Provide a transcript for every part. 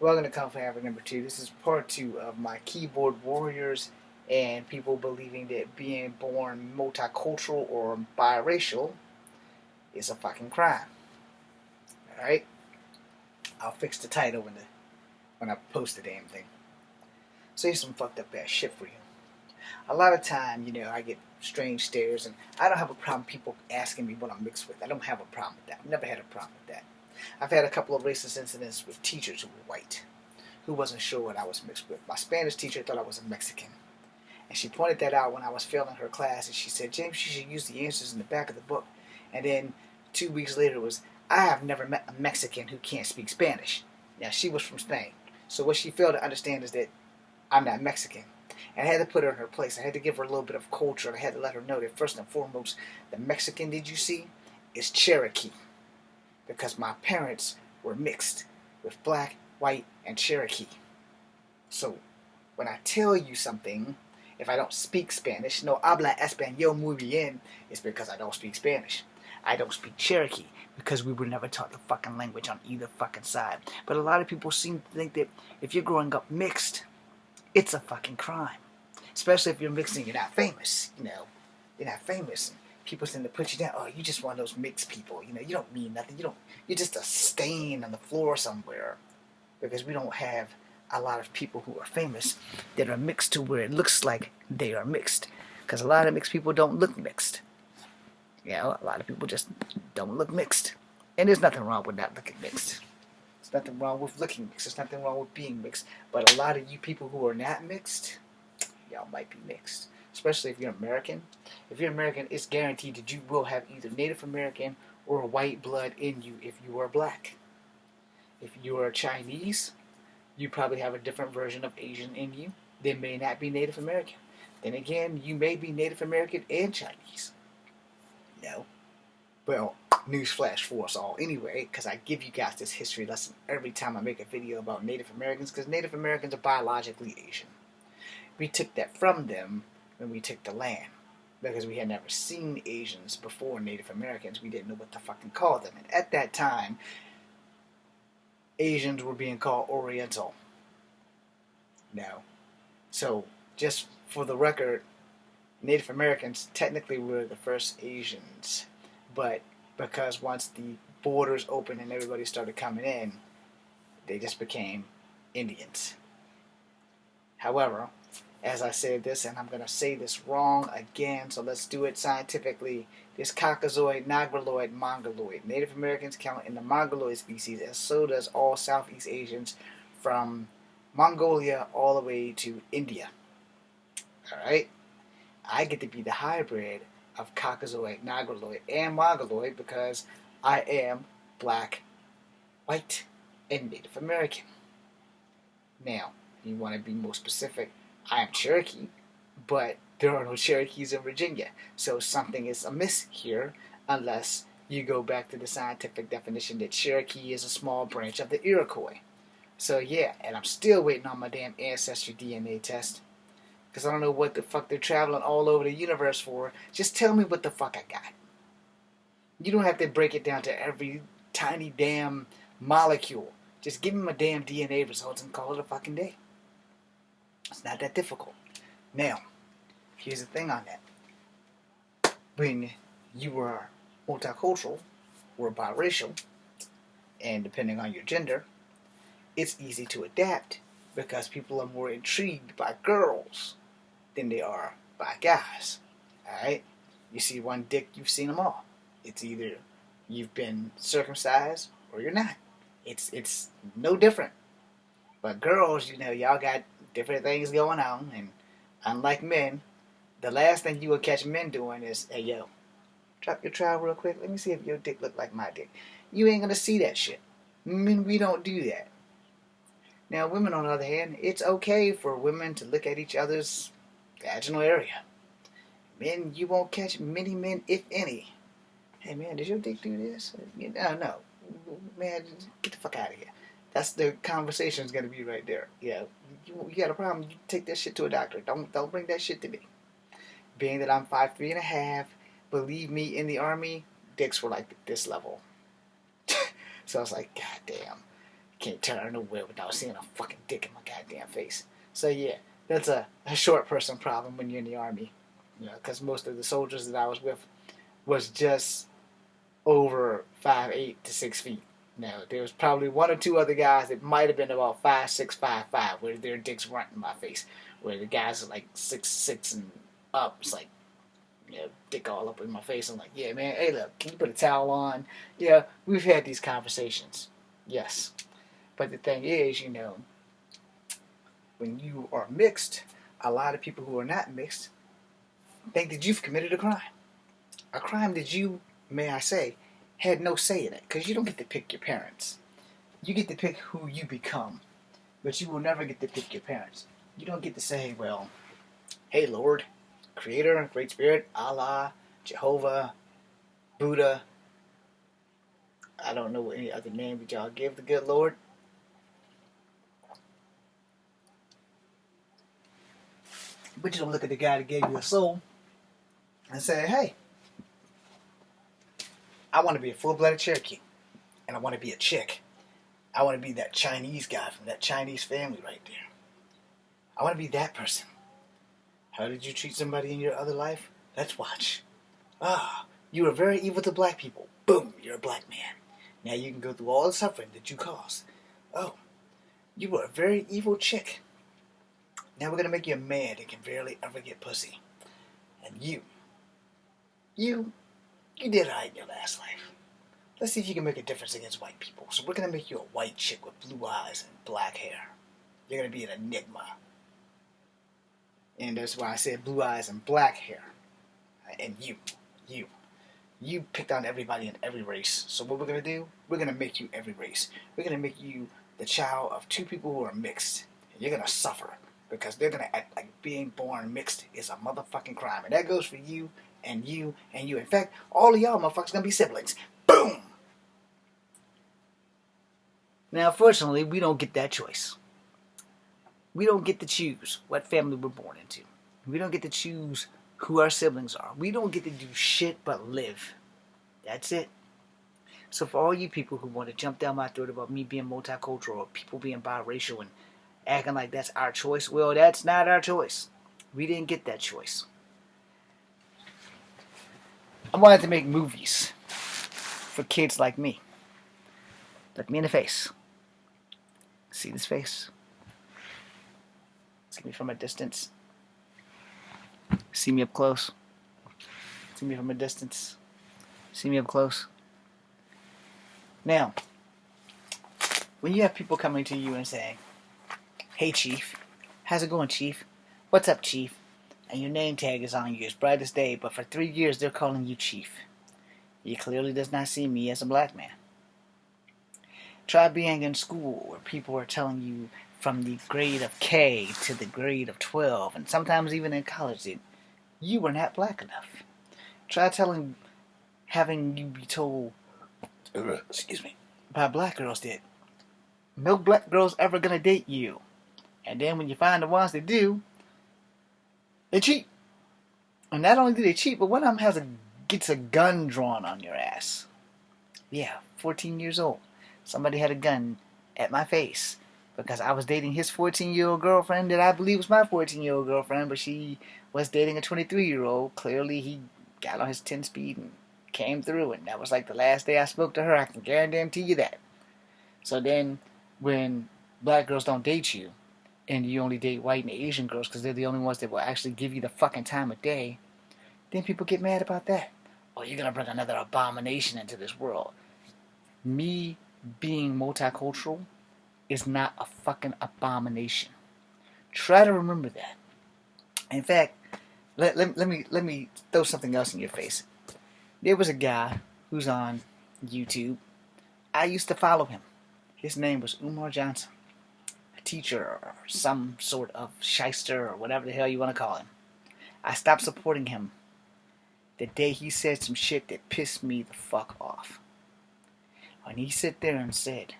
Welcome to Comfort Habit number 2. This is part 2 of my keyboard warriors and people believing that being born multicultural or biracial is a fucking crime. Alright? I'll fix the title when I post the damn thing. So here's some fucked up ass shit for you. A lot of time, I get strange stares, and I don't have a problem people asking me what I'm mixed with. I don't have a problem with that. I've never had a problem with that. I've had a couple of racist incidents with teachers who were white, who wasn't sure what I was mixed with. My Spanish teacher thought I was a Mexican, and she pointed that out when I was failing her class, and she said, James, you should use the answers in the back of the book. And then 2 weeks later it was, I have never met a Mexican who can't speak Spanish. Now, she was from Spain, so what she failed to understand is that I'm not Mexican. And I had to put her in her place. I had to give her a little bit of culture, and I had to let her know that first and foremost, the Mexican that you see is Cherokee. Because my parents were mixed with black, white, and Cherokee. So, when I tell you something, if I don't speak Spanish, no habla español muy bien, it's because I don't speak Spanish. I don't speak Cherokee because we were never taught the fucking language on either fucking side. But a lot of people seem to think that if you're growing up mixed, it's a fucking crime. Especially if you're mixed and you're not famous, You're not famous. And people tend to put you down. Oh, you're just one of those mixed people. You don't mean nothing. You're just a stain on the floor somewhere. Because we don't have a lot of people who are famous that are mixed to where it looks like they are mixed. Because a lot of mixed people don't look mixed. A lot of people just don't look mixed. And there's nothing wrong with not looking mixed. There's nothing wrong with looking mixed. There's nothing wrong with being mixed. But a lot of you people who are not mixed, y'all might be mixed. Especially if you're American. If you're American, it's guaranteed that you will have either Native American or white blood in you if you are black. If you are Chinese, you probably have a different version of Asian in you. They may not be Native American. Then again, you may be Native American and Chinese. Well, newsflash for us all anyway, because I give you guys this history lesson every time I make a video about Native Americans, because Native Americans are biologically Asian. We took that from them when we took the land, because we had never seen Asians before Native Americans. We didn't know what to fucking call them. And at that time, Asians were being called Oriental. So, just for the record, Native Americans technically were the first Asians. But because once the borders opened and everybody started coming in, they just became Indians. However, as I said this, and I'm going to say this wrong again, so let's do it scientifically. This Caucasoid, Negroid, Mongoloid. Native Americans count in the Mongoloid species, and so does all Southeast Asians from Mongolia all the way to India. Alright? I get to be the hybrid of Caucasoid, Negroid, and Mongoloid because I am black, white, and Native American. Now, if you want to be more specific, I am Cherokee, but there are no Cherokees in Virginia, so something is amiss here unless you go back to the scientific definition that Cherokee is a small branch of the Iroquois. So yeah, and I'm still waiting on my damn ancestry DNA test, because I don't know what the fuck they're traveling all over the universe for. Just tell me what the fuck I got. You don't have to break it down to every tiny damn molecule. Just give me my damn DNA results and call it a fucking day. It's not that difficult. Now, here's the thing on that. When you are multicultural or biracial, and depending on your gender, it's easy to adapt because people are more intrigued by girls than they are by guys. Alright? You see one dick, you've seen them all. It's either you've been circumcised or you're not. It's no different. But girls, y'all got different things going on, and unlike men, the last thing you will catch men doing is, hey yo, drop your trowel real quick, let me see if your dick look like my dick. You ain't gonna see that shit. Men, we don't do that. Now, women, on the other hand, it's okay for women to look at each other's vaginal area. Men, you won't catch many men, if any. Hey man, does your dick do this? No. Man, get the fuck out of here. That's the conversation's gonna be right there. You got a problem, you take that shit to a doctor. Don't bring that shit to me. Being that I'm 5'3.5", believe me, in the army, dicks were like this level. So I was like, God damn. can't turn out nowhere without seeing a fucking dick in my goddamn face. So yeah, that's a short person problem when you're in the army. You know, because most of the soldiers that I was with was just over 5'8" to 6 feet. Now, there was probably one or two other guys that might have been about 5'6", 5'5", where their dicks weren't in my face. Where the guys are like 6'6" and up, it's like, you know, dick all up in my face. I'm like, yeah, man, hey, look, can you put a towel on? Yeah, we've had these conversations. Yes. But the thing is, you know, when you are mixed, a lot of people who are not mixed think that you've committed a crime. A crime that you, may I say, had no say in it. Because you don't get to pick your parents. You get to pick who you become. But you will never get to pick your parents. You don't get to say, well, hey, Lord, Creator, Great Spirit, Allah, Jehovah, Buddha. I don't know any other name that y'all give the good Lord. But you don't look at the guy that gave you a soul and say, hey, I want to be a full-blooded Cherokee. And I want to be a chick. I want to be that Chinese guy from that Chinese family right there. I want to be that person. How did you treat somebody in your other life? Let's watch. Ah, you were very evil to black people. Boom, you're a black man. Now you can go through all the suffering that you caused. Oh, you were a very evil chick. Now we're going to make you a man that can barely ever get pussy. And you did alright in your last life. Let's see if you can make a difference against white people. So we're going to make you a white chick with blue eyes and black hair. You're going to be an enigma. And that's why I said blue eyes and black hair. And you picked on everybody in every race. So what we're going to do, we're going to make you every race. We're going to make you the child of two people who are mixed. And you're going to suffer. Because they're going to act like being born mixed is a motherfucking crime. And that goes for you and you and you. In fact, all of y'all motherfuckers going to be siblings. Boom! Now, unfortunately, we don't get that choice. We don't get to choose what family we're born into. We don't get to choose who our siblings are. We don't get to do shit but live. That's it. So for all you people who want to jump down my throat about me being multicultural or people being biracial and acting like that's our choice, well, that's not our choice. We didn't get that choice. I wanted to make movies for kids like me. Look me in the face. See this face? See me from a distance. See me up close. See me from a distance. See me up close. Now, when you have people coming to you and saying, hey Chief, how's it going Chief? What's up Chief? And your name tag is on you as bright as day, but for 3 years they're calling you Chief. You clearly does not see me as a black man. Try being in school where people are telling you from the grade of K to the grade of 12, and sometimes even in college, that you were not black enough. Try having you be told, by black girls that no black girl's ever gonna date you. And then when you find the ones that do, they cheat. And not only do they cheat, but one of them gets a gun drawn on your ass. Yeah, 14 years old. Somebody had a gun at my face because I was dating his 14-year-old girlfriend that I believe was my 14-year-old girlfriend, but she was dating a 23-year-old. Clearly, he got on his 10-speed and came through, and that was like the last day I spoke to her. I can guarantee you that. So then, when black girls don't date you, and you only date white and Asian girls because they're the only ones that will actually give you the fucking time of day, then people get mad about that. Oh, you're going to bring another abomination into this world. Me being multicultural is not a fucking abomination. Try to remember that. In fact, let me throw something else in your face. There was a guy who's on YouTube. I used to follow him. His name was Umar Johnson. A teacher or some sort of shyster or whatever the hell you want to call him. I stopped supporting him the day he said some shit that pissed me the fuck off. When he sat there and said,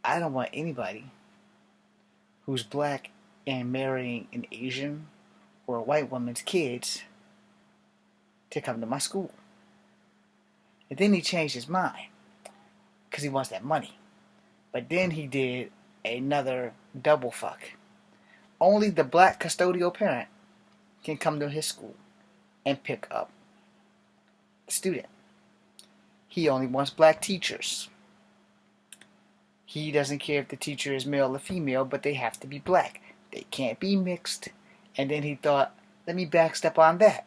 I don't want anybody who's black and marrying an Asian or a white woman's kids to come to my school. And then he changed his mind. because he wants that money. But then he did another double fuck. Only the black custodial parent can come to his school and pick up the student. He only wants black teachers. He doesn't care if the teacher is male or female, but they have to be black. They can't be mixed. And then he thought, let me backstep on that.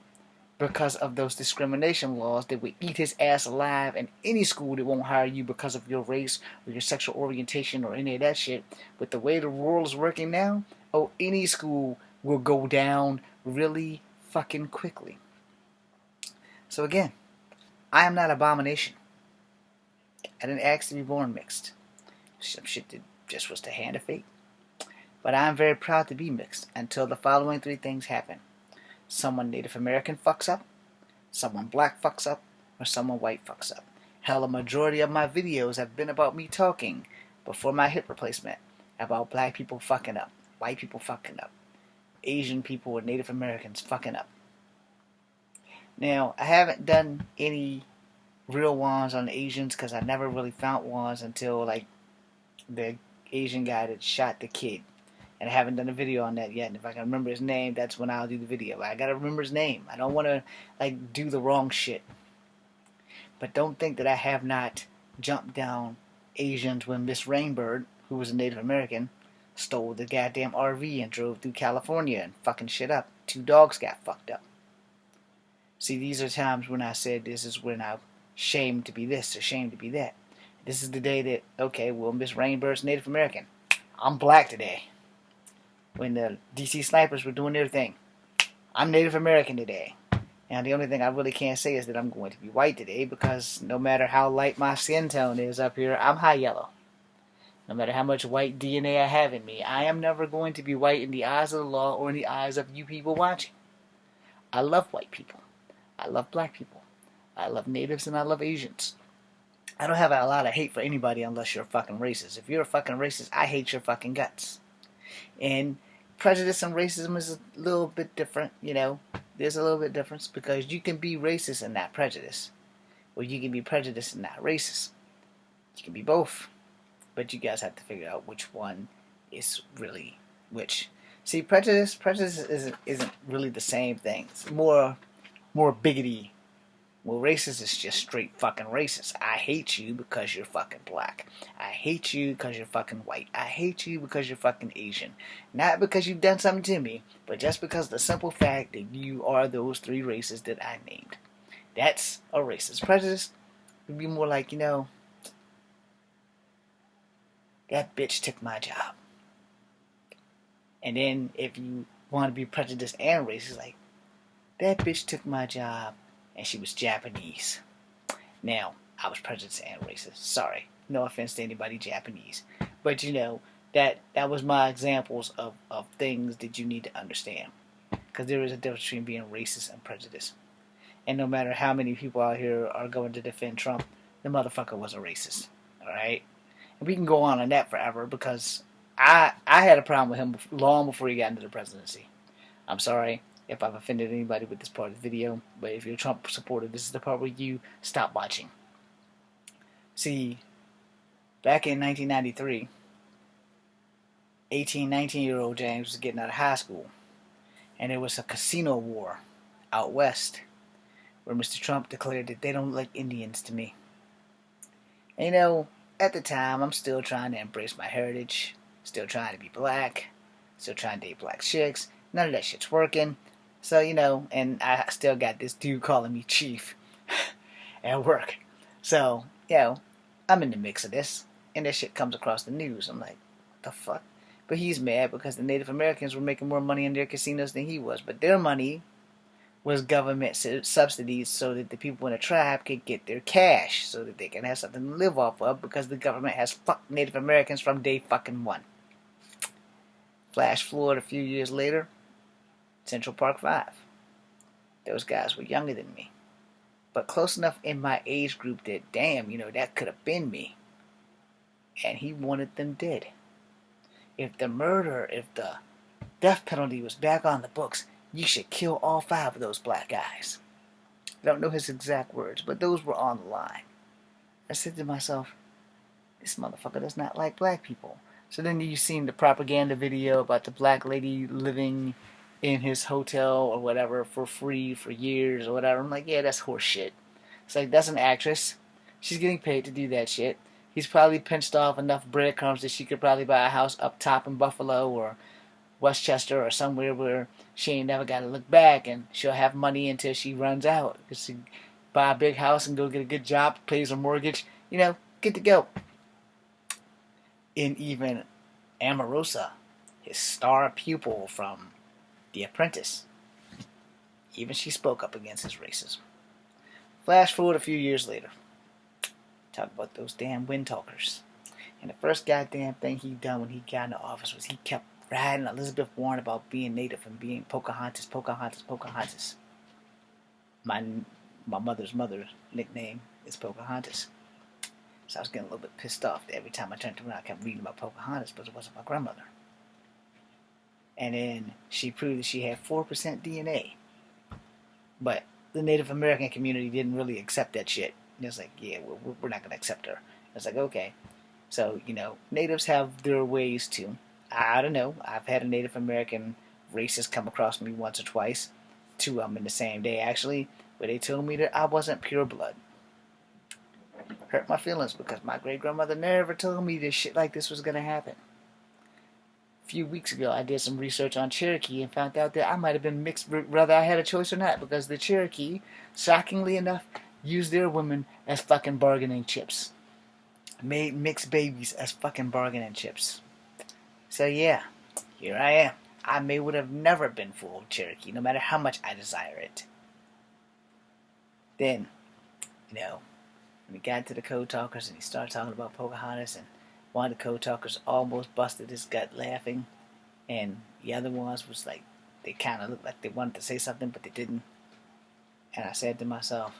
Because of those discrimination laws that would eat his ass alive in any school that won't hire you because of your race or your sexual orientation or any of that shit. With the way the world is working now, any school will go down really fucking quickly. So again, I am not abomination. I didn't ask to be born mixed. Some shit that just was the hand of fate. But I am very proud to be mixed until the following three things happen. Someone Native American fucks up, someone black fucks up, or someone white fucks up. Hell, a majority of my videos have been about me talking before my hip replacement about black people fucking up, white people fucking up, Asian people or Native Americans fucking up. Now, I haven't done any real ones on Asians because I never really found ones until like the Asian guy that shot the kid. And I haven't done a video on that yet. And if I can remember his name, that's when I'll do the video. I gotta remember his name. I don't want to like do the wrong shit. But don't think that I have not jumped down Asians when Miss Rainbird, who was a Native American, stole the goddamn RV and drove through California and fucking shit up. 2 dogs got fucked up. See, these are times when I said this is when I'm shamed to be this or shamed to be that. This is the day that, okay, well, Miss Rainbird's Native American. I'm black today. When the DC snipers were doing their thing. I'm Native American today. And the only thing I really can't say is that I'm going to be white today because no matter how light my skin tone is up here, I'm high yellow. No matter how much white DNA I have in me, I am never going to be white in the eyes of the law or in the eyes of you people watching. I love white people. I love black people. I love natives and I love Asians. I don't have a lot of hate for anybody unless you're a fucking racist. If you're a fucking racist, I hate your fucking guts. And prejudice and racism is a little bit different, you know. There's a little bit difference because you can be racist and not prejudice. Or you can be prejudiced and not racist. You can be both. But you guys have to figure out which one is really which. See, prejudice isn't really the same thing. It's more biggity. Well, racist is just straight fucking racist. I hate you because you're fucking black. I hate you because you're fucking white. I hate you because you're fucking Asian. Not because you've done something to me, but just because of the simple fact that you are those 3 races that I named. That's a racist. Prejudice would be more like, you know, that bitch took my job. And then if you want to be prejudiced and racist, like, that bitch took my job. And she was Japanese. Now, I was prejudiced and racist. Sorry. No offense to anybody Japanese. But, you know, that was my examples of things that you need to understand. Because there is a difference between being racist and prejudiced. And no matter how many people out here are going to defend Trump, the motherfucker was a racist. Alright? And we can go on that forever because I had a problem with him long before he got into the presidency. I'm sorry if I've offended anybody with this part of the video, but if you're a Trump supporter, this is the part where you stop watching. See, back in 1993, 19-year-old James was getting out of high school, and there was a casino war out west where Mr. Trump declared that they don't look like Indians to me. And, you know, at the time, I'm still trying to embrace my heritage, still trying to be black, still trying to date black chicks. None of that shit's working. So, you know, and I still got this dude calling me chief at work. So, you know, I'm in the mix of this. And this shit comes across the news. I'm like, what the fuck? But he's mad because the Native Americans were making more money in their casinos than he was. But their money was government subsidies so that the people in the tribe could get their cash. So that they can have something to live off of because the government has fucked Native Americans from day fucking one. Flash forward a few years later. Central Park 5. Those guys were younger than me. But close enough in my age group that, damn, you know, that could have been me. And he wanted them dead. If the death penalty was back on the books, you should kill all 5 of those black guys. I don't know his exact words, but those were on the line. I said to myself, this motherfucker does not like black people. So then you've seen the propaganda video about the black lady living in his hotel or whatever for free for years or whatever. I'm like, yeah, that's horse shit. It's like, that's an actress. She's getting paid to do that shit. He's probably pinched off enough breadcrumbs that she could probably buy a house up top in Buffalo or Westchester or somewhere where she ain't never got to look back, and she'll have money until she runs out. Because she buy a big house and go get a good job, pays her mortgage, good to go. And even Omarosa, his star pupil from The Apprentice, even she spoke up against his racism. Flash forward a few years later. Talk about those damn wind talkers. And the first goddamn thing he done when he got in the office was he kept riding Elizabeth Warren about being native and being Pocahontas, Pocahontas, Pocahontas. My mother's nickname is Pocahontas. So I was getting a little bit pissed off that every time I turned around I kept reading about Pocahontas, but it wasn't my grandmother. And then she proved that she had 4% DNA. But the Native American community didn't really accept that shit. And it's like, yeah, we're not going to accept her. It's like, okay. So, natives have their ways too. I don't know. I've had a Native American racist come across me once or twice. 2 of them in the same day, actually. Where they told me that I wasn't pure blood. Hurt my feelings because my great-grandmother never told me this shit like this was going to happen. A few weeks ago, I did some research on Cherokee and found out that I might have been mixed, whether I had a choice or not, because the Cherokee, shockingly enough, used their women as fucking bargaining chips. Made mixed babies as fucking bargaining chips. So yeah, here I am. I would have never been full Cherokee, no matter how much I desire it. Then, when we got into the code talkers and he started talking about Pocahontas, and one of the code talkers almost busted his gut laughing, and the other ones was like, they kind of looked like they wanted to say something, but they didn't. And I said to myself,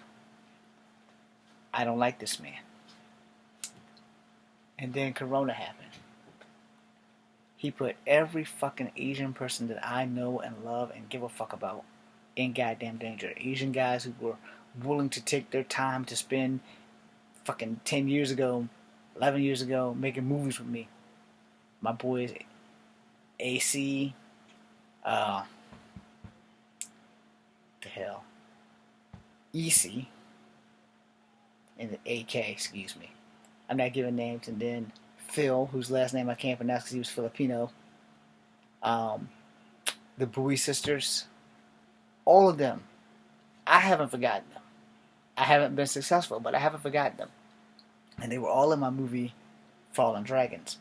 I don't like this man. And then Corona happened. He put every fucking Asian person that I know and love and give a fuck about in goddamn danger. Asian guys who were willing to take their time to spend fucking 10 years ago, 11 years ago, making movies with me. My boys, AC, the hell, EC, and the AK, excuse me. I'm not giving names. And then Phil, whose last name I can't pronounce because he was Filipino. The Bowie sisters. All of them. I haven't forgotten them. I haven't been successful, but I haven't forgotten them. And they were all in my movie Fallen Dragons.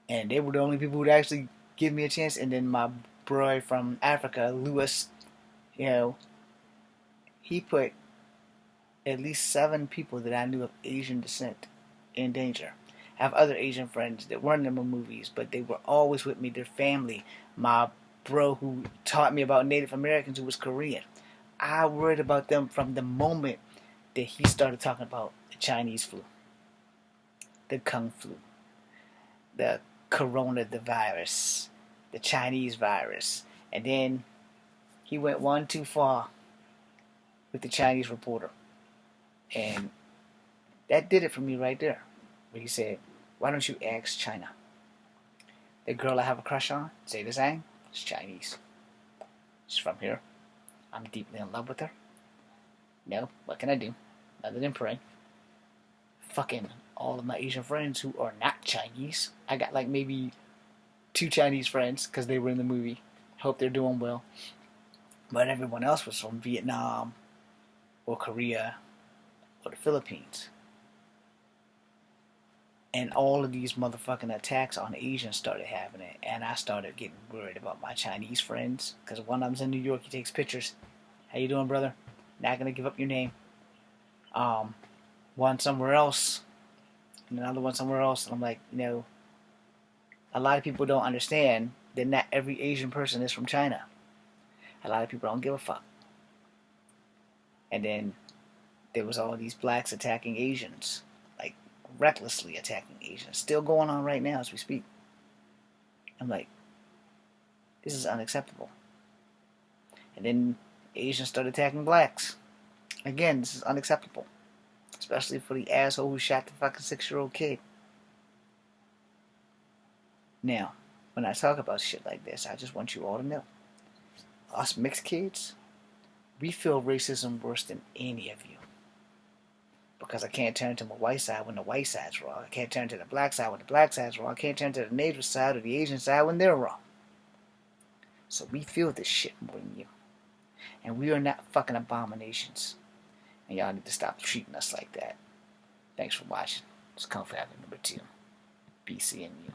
And they were the only people who'd actually give me a chance. And then my boy from Africa, Lewis, he put at least 7 people that I knew of Asian descent in danger. I have other Asian friends that weren't in my movies, but they were always with me, their family. My bro who taught me about Native Americans, who was Korean. I worried about them from the moment that he started talking about the Chinese flu, the Kung flu, the Corona, the virus, the Chinese virus. And then he went one too far with the Chinese reporter. And that did it for me right there. Where he said, why don't you ask China? The girl I have a crush on, Zeta Zhang, is Chinese. She's from here. I'm deeply in love with her. No, what can I do? Other than pray. Fucking all of my Asian friends who are not Chinese. I got like maybe 2 Chinese friends because they were in the movie. Hope they're doing well. But everyone else was from Vietnam or Korea or the Philippines. And all of these motherfucking attacks on Asians started happening. And I started getting worried about my Chinese friends. Because one of them's in New York, he takes pictures. How you doing, brother? Not going to give up your name. One somewhere else. And another one somewhere else. And I'm like, a lot of people don't understand that not every Asian person is from China. A lot of people don't give a fuck. And then there was all these blacks attacking Asians. Like, recklessly attacking Asians. Still going on right now as we speak. I'm like, this is unacceptable. And then Asians started attacking blacks. Again, this is unacceptable. Especially for the asshole who shot the fucking 6-year-old kid. Now, when I talk about shit like this, I just want you all to know. Us mixed kids, we feel racism worse than any of you. Because I can't turn to my white side when the white side's wrong. I can't turn to the black side when the black side's wrong. I can't turn to the native side or the Asian side when they're wrong. So we feel this shit more than you. And we are not fucking abominations. And y'all need to stop treating us like that. Thanks for watching. It's Kung Fu Number 2. Be seeing you.